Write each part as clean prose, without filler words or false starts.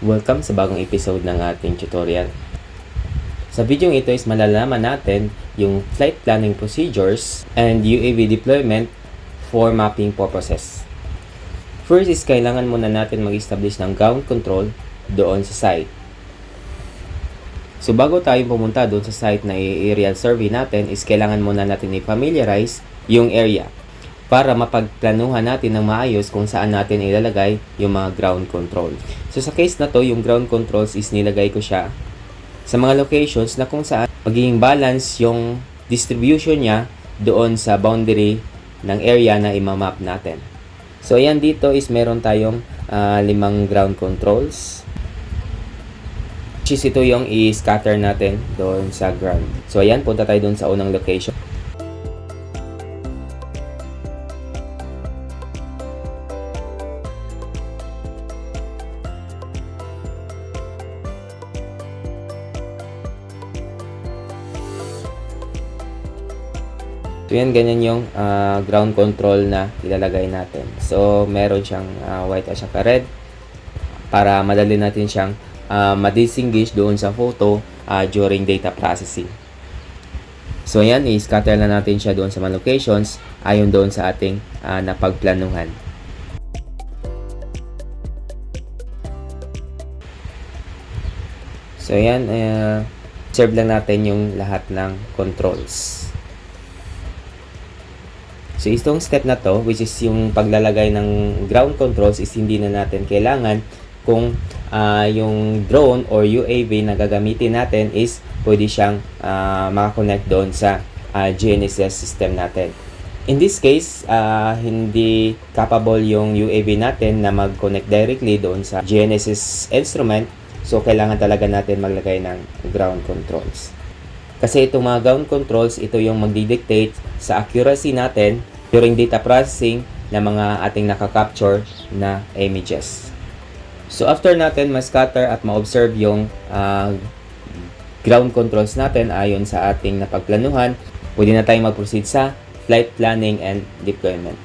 Welcome sa bagong episode ng ating tutorial. Sa video ito is malalaman natin yung flight planning procedures and UAV deployment for mapping purposes. First is kailangan muna natin mag-establish ng ground control doon sa site. So bago tayo pumunta doon sa site na i-aerial survey natin is kailangan muna natin i-familiarize yung area para mapagplanuhan natin ng maayos kung saan natin ilalagay yung mga ground control. So sa case na to, yung ground controls is nilagay ko siya sa mga locations na kung saan magiging balance yung distribution niya doon sa boundary ng area na imamap natin. So ayan, dito is meron tayong 5 ground controls. Which is ito yung i-scatter natin doon sa ground. So ayan, punta tayo doon sa unang location. So yan, ganyan yung ground control na ilalagay natin. So meron siyang white at saka red para madali natin siyang ma-distinguish doon sa photo during data processing. So yan, i-scatter na natin siya doon sa mga locations ayon doon sa ating napagplanuhan. So yan, serve lang natin yung lahat ng controls. So itong step na to, which is yung paglalagay ng ground controls, is hindi na natin kailangan kung yung drone or UAV na gagamitin natin is pwede siyang makakonect doon sa GNSS system natin. In this case, hindi capable yung UAV natin na mag-connect directly doon sa GNSS instrument. So kailangan talaga natin maglagay ng ground controls. Kasi itong mga ground controls, ito yung magdidictate sa accuracy natin during data processing ng mga ating nakakapture na images. So after natin ma-scatter at ma-observe yung ground controls natin ayon sa ating napagplanuhan, pwede na tayong mag-proceed sa flight planning and deployment.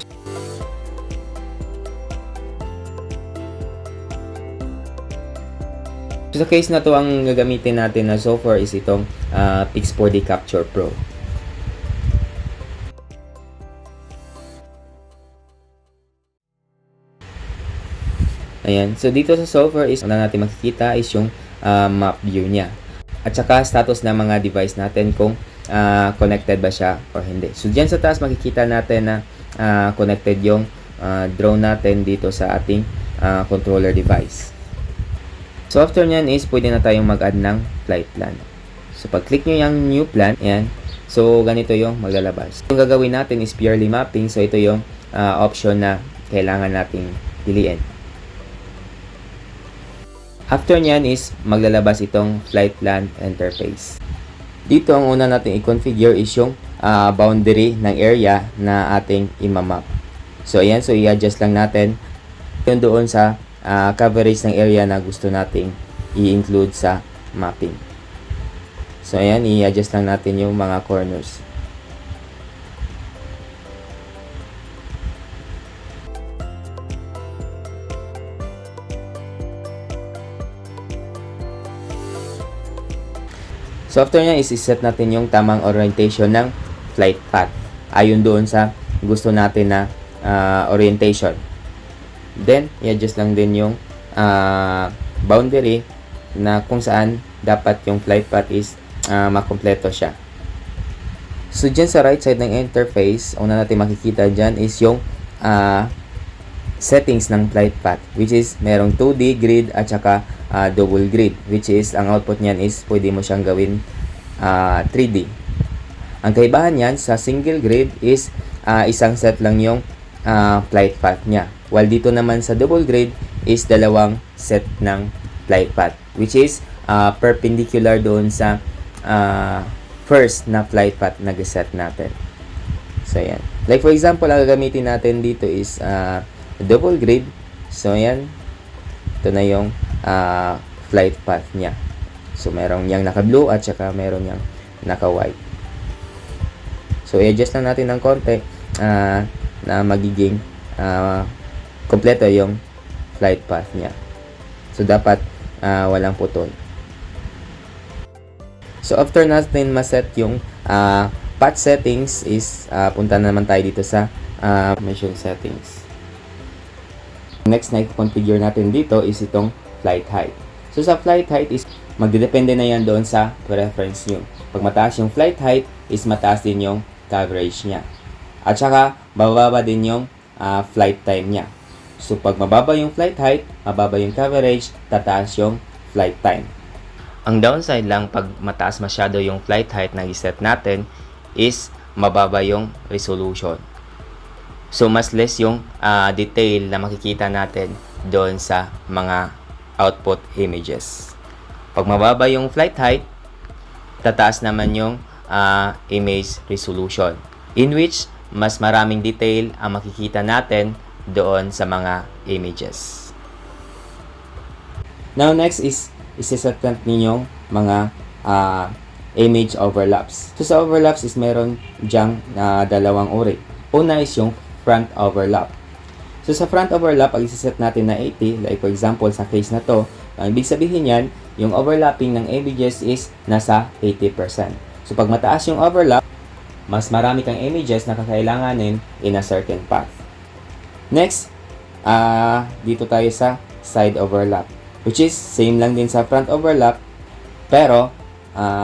So sa case na to, ang gagamitin natin na software is itong Pix4D Capture Pro. Ayan. So dito sa software is una natin makikita is yung map view niya. At saka status ng mga device natin kung connected ba siya or hindi. So diyan sa taas makikita natin na connected yung drone natin dito sa ating controller device. So after nyan is pwede na tayong mag-add ng flight plan. So pag click nyo yung new plan, ayan. So ganito yung maglalabas. Yung gagawin natin is purely mapping. So ito yung option na kailangan nating piliin. After nyan is maglalabas itong flight plan interface. Dito ang una natin i-configure is yung boundary ng area na ating imamap. So ayan, so i-adjust lang natin yun doon sa coverage ng area na gusto nating i-include sa mapping. So ayan, i-adjust lang natin yung mga corners. So after nyan is set natin yung tamang orientation ng flight path ayon doon sa gusto natin na orientation. Then i-adjust lang din yung boundary na kung saan dapat yung flight path is makompleto siya. So dyan sa right side ng interface, una natin makikita dyan is yung settings ng flight path, which is merong 2D grid at saka double grid, which is ang output niyan is pwede mo siyang gawin 3D. Ang kaibahan niyan sa single grid is isang set lang yung flight path niya, while dito naman sa double grid is dalawang set ng flight path, which is perpendicular doon sa first na flight path na set natin. So yan, like for example, ang gagamitin natin dito is double grid. So yan, ito na yung flight path niya. So merong yang naka-blue at saka meron yang naka-white. So i-adjust lang natin ng konti na magiging kompleto yung flight path niya. So dapat walang putol. So after natin ma-set yung path settings is punta na naman tayo dito sa mission settings. Next na i-configure natin dito is itong flight height. So sa flight height is magdedepende na yan doon sa preference nyo. Pag mataas yung flight height is mataas din yung coverage niya. At saka bababa din yung flight time niya. So pag mababa yung flight height, mababa yung coverage, tataas yung flight time. Ang downside lang pag mataas masyado yung flight height na i-set natin is mababa yung resolution. So mas less yung detail na makikita natin doon sa mga output images. Pag mababa yung flight height, tataas naman yung image resolution, in which mas maraming detail ang makikita natin doon sa mga images. Now next is isiset ninyong mga image overlaps. So sa overlaps is meron dyang dalawang uri. Una is yung front overlap. So sa front overlap, pag isiset natin na 80, like for example sa case na to, ang ibig sabihin yan, yung overlapping ng images is nasa 80%. So pag mataas yung overlap, mas marami kang images na kakailanganin in a certain path. Next, dito tayo sa side overlap, which is same lang din sa front overlap, pero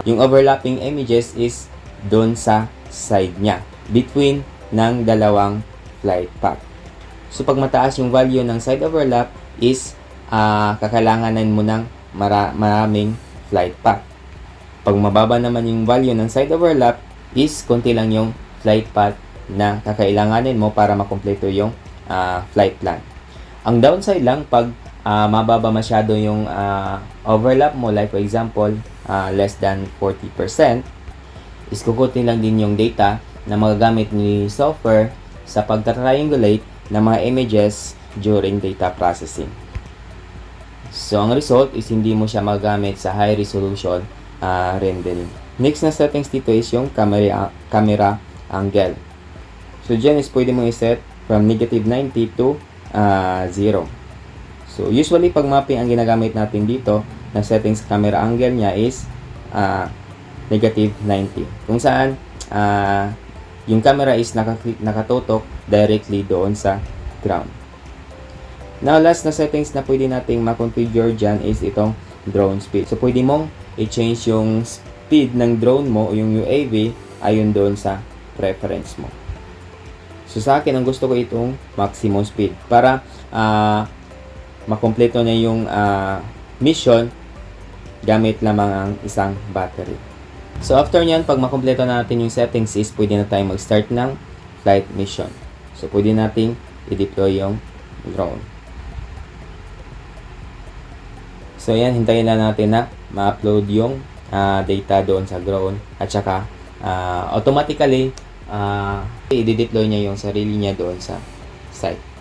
yung overlapping images is doon sa side niya, between ng dalawang flight path. So pag mataas yung value ng side overlap is kakailanganin mo ng maraming flight path. Pag mababa naman yung value ng side overlap is konti lang yung flight path na kakailanganin mo para makumpleto yung flight plan. Ang downside lang pag mababa masyado yung overlap mo, like for example less than 40%, is kukutin lang din yung data na magagamit ni software sa pagta-triangulate ng mga images during data processing. So ang result is hindi mo siya magagamit sa high resolution rendering. Next na settings dito is yung camera angle. So dyan is pwede mo i-set from negative 90 to 0. So usually pag mapping ang ginagamit natin dito na settings camera angle niya is negative 90. Kung saan yung camera is nakatutok directly doon sa ground. Now last na settings na pwede nating makonfigure dyan is itong drone speed. So pwede mong i-change yung speed ng drone mo o yung UAV ayon doon sa preference mo. So sa akin ang gusto ko itong maximum speed para makompleto na yung mission gamit lamang ang isang battery. So after nyan, pag makompleto natin yung settings is pwede na tayo mag-start ng flight mission. So pwede nating i-deploy yung drone. So yan, hintayin lang natin na ma-upload yung data doon sa drone at saka automatically i-deploy niya yung sarili niya doon sa site.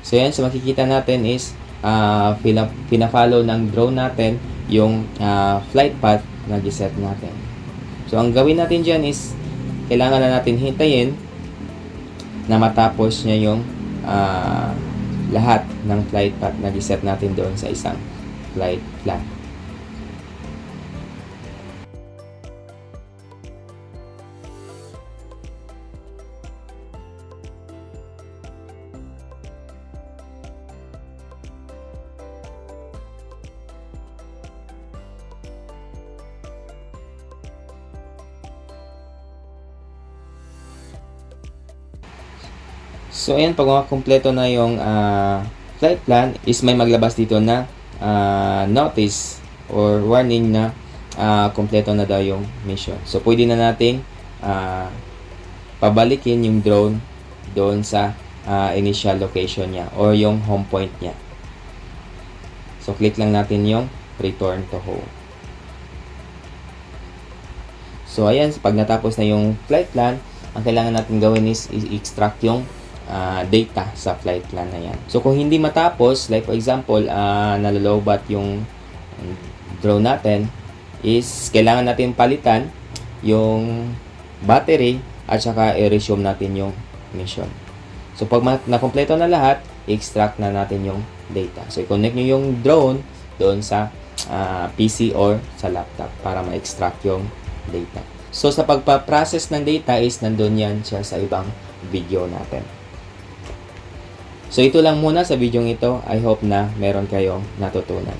So yan, so makikita natin is pina-follow ng drone natin yung flight path na giset natin. So ang gawin natin dyan is kailangan na natin hintayin na matapos niya yung lahat ng flight path na giset natin doon sa isang flight plan. So ayan, pag makumpleto na yung flight plan is may maglabas dito na notice or warning na kumpleto na daw yung mission. So pwede na nating pabalikin yung drone doon sa initial location niya or yung home point niya. So click lang natin yung return to home. So ayan, pag natapos na yung flight plan, ang kailangan natin gawin is i-extract yung data sa flight plan na yan. So kung hindi matapos, like for example, nalolobat yung drone natin, is kailangan natin palitan yung battery at saka i-resume natin yung mission. So pag nakompleto na lahat, i-extract na natin yung data. So i-connect nyo yung drone doon sa PC or sa laptop para ma-extract yung data. So sa pagpa-process ng data is nandun yan siya sa ibang video natin. So ito lang muna sa video ito. I hope na meron kayong natutunan.